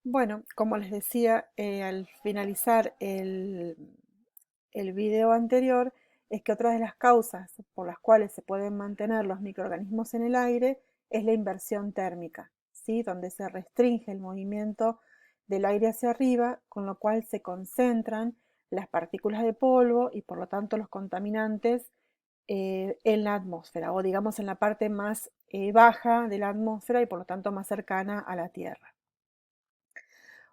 Bueno, como les decía, al finalizar el video anterior, es que otra de las causas por las cuales se pueden mantener los microorganismos en el aire es la inversión térmica, ¿sí? Donde se restringe el movimiento del aire hacia arriba, con lo cual se concentran las partículas de polvo y por lo tanto los contaminantes en la atmósfera, o digamos en la parte más baja de la atmósfera y por lo tanto más cercana a la Tierra.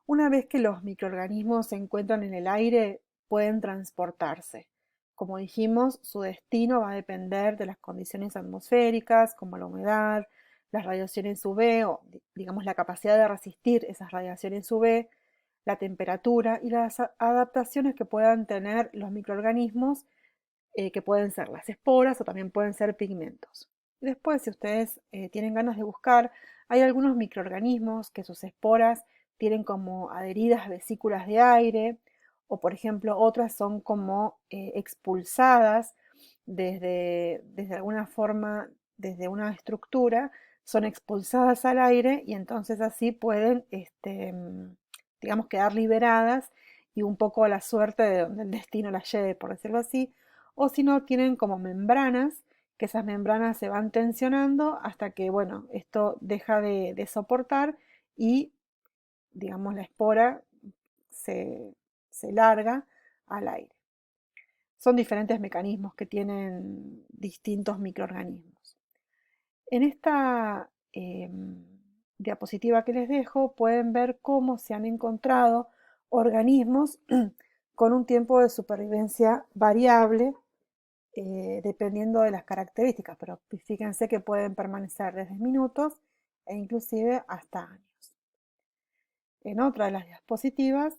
Una vez que los microorganismos se encuentran en el aire, pueden transportarse. Como dijimos, su destino va a depender de las condiciones atmosféricas, como la humedad, las radiaciones UV, o digamos la capacidad de resistir esas radiaciones UV, la temperatura y las adaptaciones que puedan tener los microorganismos, que pueden ser las esporas o también pueden ser pigmentos. Después, si ustedes tienen ganas de buscar, hay algunos microorganismos que sus esporas tienen como adheridas vesículas de aire, o por ejemplo otras son como expulsadas desde alguna forma, desde una estructura, son expulsadas al aire y entonces así pueden, digamos, quedar liberadas y un poco a la suerte de donde el destino las lleve, por decirlo así, o si no tienen como membranas, que esas membranas se van tensionando hasta que, bueno, esto deja de soportar y, digamos, la espora se, se larga al aire. Son diferentes mecanismos que tienen distintos microorganismos. En esta diapositiva que les dejo pueden ver cómo se han encontrado organismos con un tiempo de supervivencia variable dependiendo de las características, pero fíjense que pueden permanecer desde minutos e inclusive hasta años. En otra de las diapositivas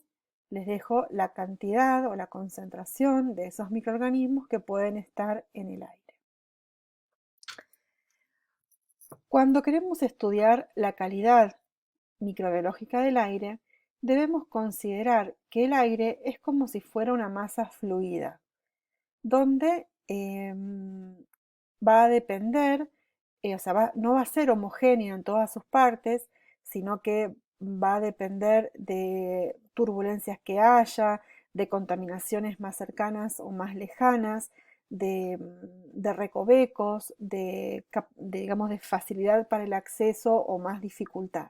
les dejo la cantidad o la concentración de esos microorganismos que pueden estar en el aire. Cuando queremos estudiar la calidad microbiológica del aire, debemos considerar que el aire es como si fuera una masa fluida, donde va a depender, o sea, no va a ser homogéneo en todas sus partes, sino que va a depender de turbulencias que haya, de contaminaciones más cercanas o más lejanas, de recovecos, digamos, de facilidad para el acceso o más dificultad.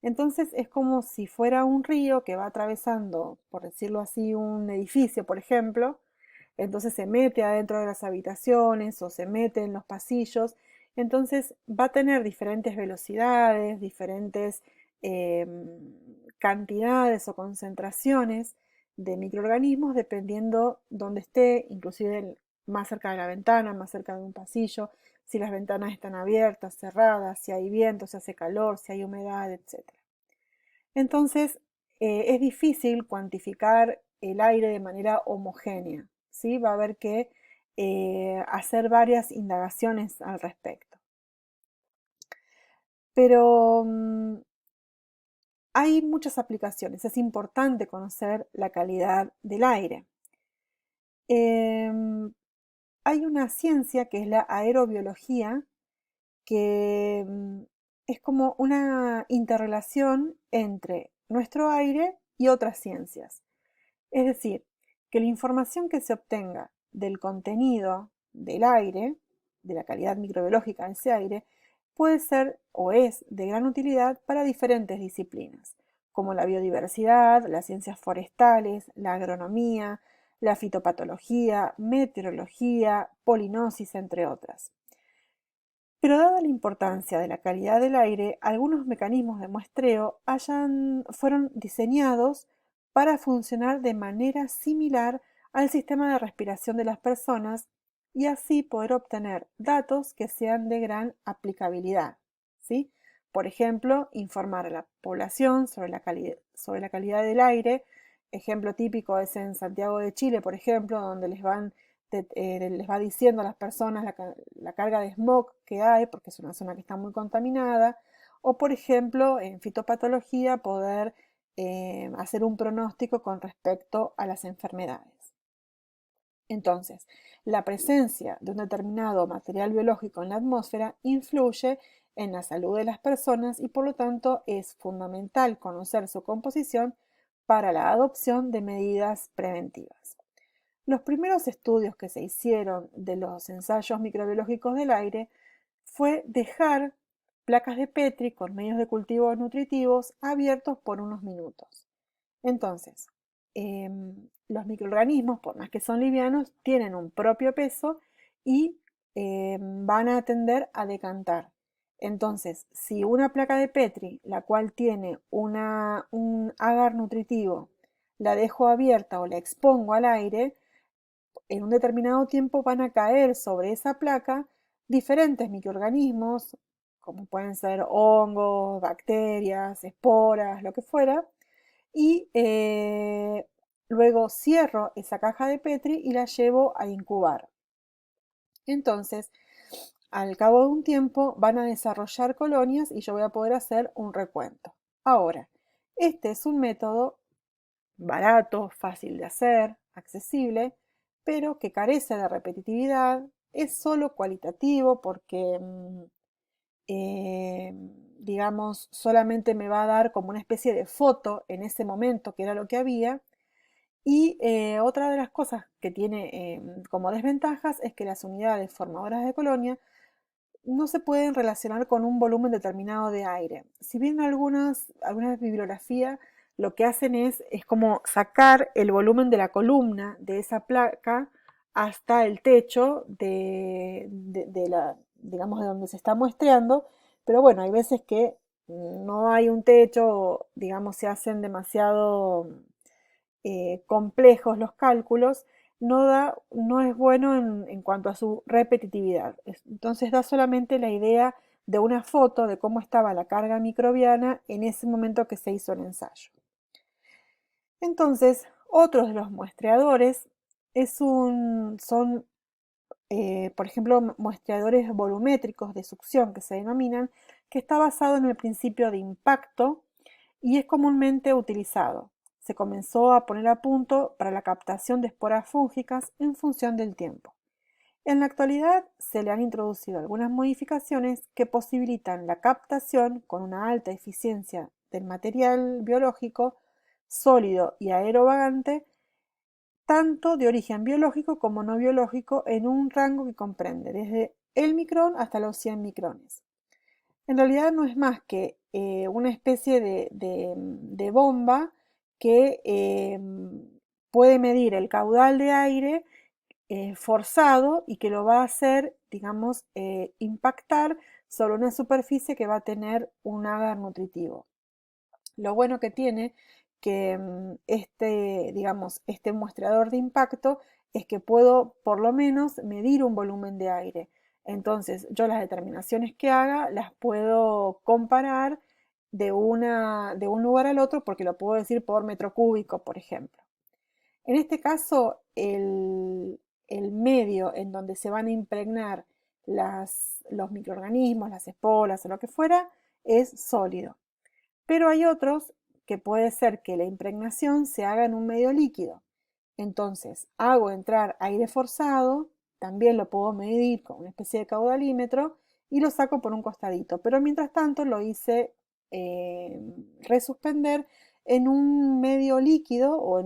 Entonces es como si fuera un río que va atravesando, por decirlo así, un edificio, por ejemplo, entonces se mete adentro de las habitaciones o se mete en los pasillos, entonces va a tener diferentes velocidades, diferentes cantidades o concentraciones de microorganismos dependiendo dónde esté, inclusive más cerca de la ventana, más cerca de un pasillo, si las ventanas están abiertas, cerradas, si hay viento, si hace calor, si hay humedad, etc. Entonces, es difícil cuantificar el aire de manera homogénea, ¿sí? Va a haber que hacer varias indagaciones al respecto. Pero hay muchas aplicaciones, es importante conocer la calidad del aire. Em, Hay una ciencia que es la aerobiología, que es como una interrelación entre nuestro aire y otras ciencias. Es decir, que la información que se obtenga del contenido del aire, de la calidad microbiológica de ese aire, puede ser o es de gran utilidad para diferentes disciplinas, como la biodiversidad, las ciencias forestales, la agronomía, la fitopatología, meteorología, polinosis, entre otras. Pero dada la importancia de la calidad del aire, algunos mecanismos de muestreo fueron diseñados para funcionar de manera similar al sistema de respiración de las personas y así poder obtener datos que sean de gran aplicabilidad, ¿sí? Por ejemplo, informar a la población sobre la calidad del aire. Ejemplo típico es en Santiago de Chile, por ejemplo, donde les va diciendo a las personas la carga de smog que hay, porque es una zona que está muy contaminada, o por ejemplo, en fitopatología, poder hacer un pronóstico con respecto a las enfermedades. Entonces, la presencia de un determinado material biológico en la atmósfera influye en la salud de las personas y por lo tanto es fundamental conocer su composición para la adopción de medidas preventivas. Los primeros estudios que se hicieron de los ensayos microbiológicos del aire fue dejar placas de Petri con medios de cultivo nutritivos abiertos por unos minutos. Entonces, los microorganismos, por más que son livianos, tienen un propio peso y van a tender a decantar. Entonces, si una placa de Petri, la cual tiene un agar nutritivo, la dejo abierta o la expongo al aire, en un determinado tiempo van a caer sobre esa placa diferentes microorganismos, como pueden ser hongos, bacterias, esporas, lo que fuera, y luego cierro esa caja de Petri y la llevo a incubar. Entonces, al cabo de un tiempo van a desarrollar colonias y yo voy a poder hacer un recuento. Ahora, este es un método barato, fácil de hacer, accesible, pero que carece de repetitividad, es solo cualitativo porque, digamos, solamente me va a dar como una especie de foto en ese momento, que era lo que había. Y otra de las cosas que tiene como desventajas es que las unidades formadoras de colonia no se pueden relacionar con un volumen determinado de aire. Si bien algunas bibliografías lo que hacen es como sacar el volumen de la columna de esa placa hasta el techo digamos, de donde se está muestreando, pero bueno, hay veces que no hay un techo, digamos, se hacen demasiado complejos los cálculos, no es bueno en cuanto a su repetitividad. Entonces da solamente la idea de una foto de cómo estaba la carga microbiana en ese momento que se hizo el ensayo. Entonces, otros de los muestreadores son, por ejemplo, muestreadores volumétricos de succión que se denominan, que está basado en el principio de impacto y es comúnmente utilizado. Se comenzó a poner a punto para la captación de esporas fúngicas en función del tiempo. En la actualidad se le han introducido algunas modificaciones que posibilitan la captación con una alta eficiencia del material biológico sólido y aerovagante, tanto de origen biológico como no biológico, en un rango que comprende desde el micrón hasta los 100 micrones. En realidad no es más que una especie de bomba que puede medir el caudal de aire forzado y que lo va a hacer, digamos, impactar sobre una superficie que va a tener un agar nutritivo. Lo bueno que tiene que digamos, este muestreador de impacto es que puedo por lo menos medir un volumen de aire. Entonces yo las determinaciones que haga las puedo comparar de un lugar al otro porque lo puedo decir por metro cúbico, por ejemplo. En este caso, el medio en donde se van a impregnar los microorganismos, las esporas o lo que fuera, es sólido. Pero hay otros que puede ser que la impregnación se haga en un medio líquido. Entonces, hago entrar aire forzado, también lo puedo medir con una especie de caudalímetro y lo saco por un costadito. Pero mientras tanto lo hice resuspender en un medio líquido o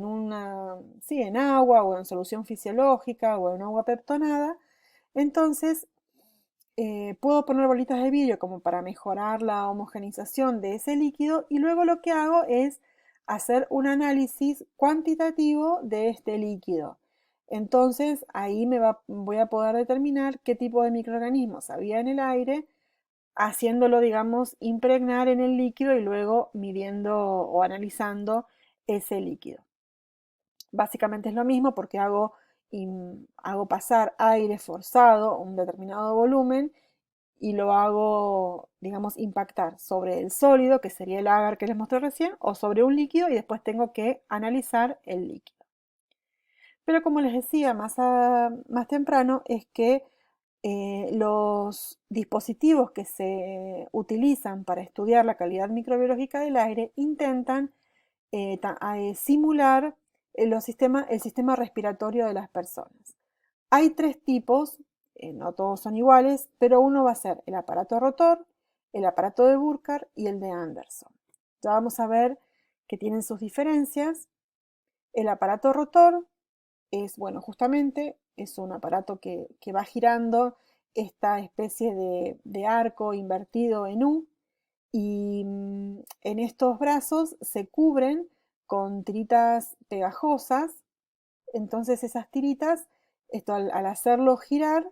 sí, en agua o en solución fisiológica o en agua peptonada. Entonces, puedo poner bolitas de vidrio como para mejorar la homogenización de ese líquido y luego lo que hago es hacer un análisis cuantitativo de este líquido. Entonces ahí voy a poder determinar qué tipo de microorganismos había en el aire, haciéndolo, digamos, impregnar en el líquido y luego midiendo o analizando ese líquido. Básicamente es lo mismo porque hago pasar aire forzado a un determinado volumen y lo hago, digamos, impactar sobre el sólido, que sería el agar que les mostré recién, o sobre un líquido y después tengo que analizar el líquido. Pero como les decía más temprano, es que los dispositivos que se utilizan para estudiar la calidad microbiológica del aire intentan simular el sistema respiratorio de las personas. Hay tres tipos, no todos son iguales, pero uno va a ser el aparato rotor, el aparato de Burkhardt y el de Anderson. Ya vamos a ver que tienen sus diferencias. El aparato rotor es, bueno, justamente es un aparato que va girando esta especie de arco invertido en U, y en estos brazos se cubren con tiritas pegajosas. Entonces esas tiritas, esto al hacerlo girar,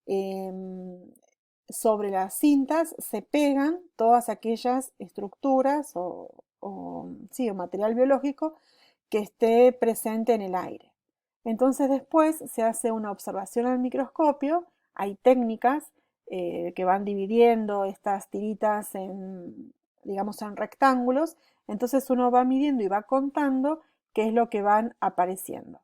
em, sobre las cintas se pegan todas aquellas estructuras sí, o material biológico que esté presente en el aire. Entonces después se hace una observación al microscopio, hay técnicas que van dividiendo estas tiritas en, digamos, en rectángulos, entonces uno va midiendo y va contando qué es lo que van apareciendo.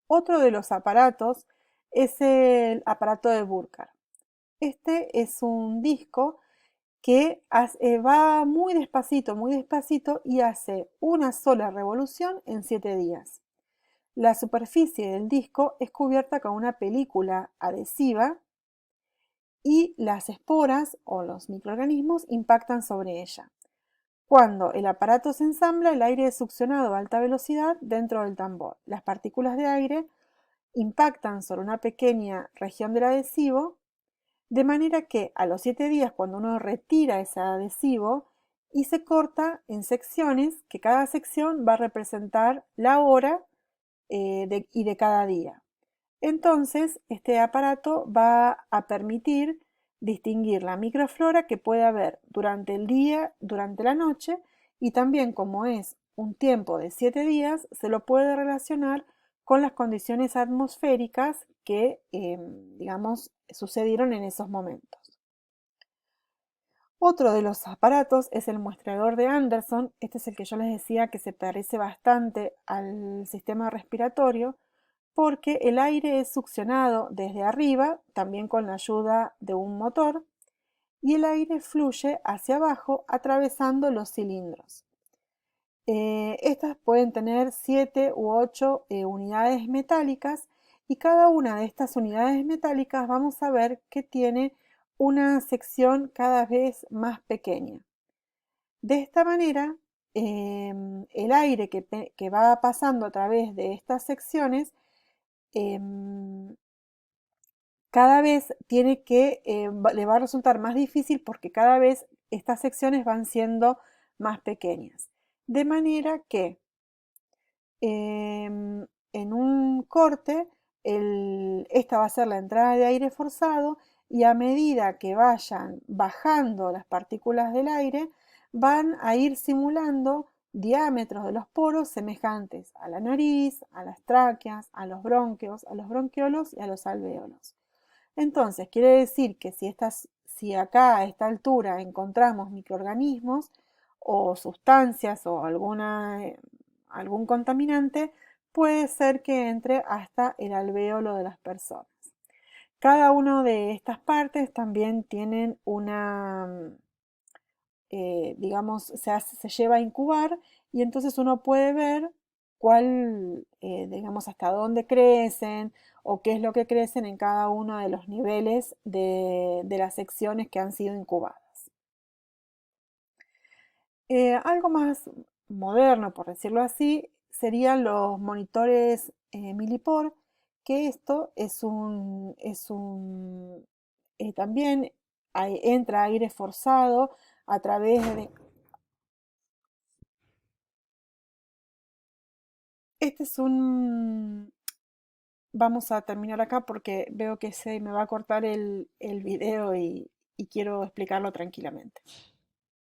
Otro de los aparatos es el aparato de Burkhardt. Este es un disco que va muy despacito y hace una sola revolución en 7 días. La superficie del disco es cubierta con una película adhesiva y las esporas o los microorganismos impactan sobre ella. Cuando el aparato se ensambla, el aire es succionado a alta velocidad dentro del tambor. Las partículas de aire impactan sobre una pequeña región del adhesivo, de manera que a los 7 días, cuando uno retira ese adhesivo, y se corta en secciones, que cada sección va a representar la hora y de cada día. Entonces, este aparato va a permitir distinguir la microflora que puede haber durante el día, durante la noche, y también, como es un tiempo de 7 días, se lo puede relacionar con las condiciones atmosféricas que, digamos, sucedieron en esos momentos. Otro de los aparatos es el muestreador de Anderson. Este es el que yo les decía que se parece bastante al sistema respiratorio, porque el aire es succionado desde arriba, también con la ayuda de un motor, y el aire fluye hacia abajo atravesando los cilindros. Estas pueden tener 7 u 8 unidades metálicas, y cada una de estas unidades metálicas vamos a ver que tiene una sección cada vez más pequeña. De esta manera, el aire que va pasando a través de estas secciones cada vez le va a resultar más difícil, porque cada vez estas secciones van siendo más pequeñas. De manera que en un corte, esta va a ser la entrada de aire forzado, y a medida que vayan bajando las partículas del aire, van a ir simulando diámetros de los poros semejantes a la nariz, a las tráqueas, a los bronquios, a los bronquiolos y a los alvéolos. Entonces, quiere decir que si acá a esta altura encontramos microorganismos o sustancias o algún contaminante, puede ser que entre hasta el alvéolo de las personas. Cada una de estas partes también tienen digamos, se lleva a incubar, y entonces uno puede ver digamos, hasta dónde crecen o qué es lo que crecen en cada uno de los niveles de las secciones que han sido incubadas. Algo más moderno, por decirlo así, serían los monitores Millipore, que esto también entra aire forzado a través de... Este es un... Vamos a terminar acá porque veo que se me va a cortar el video y quiero explicarlo tranquilamente.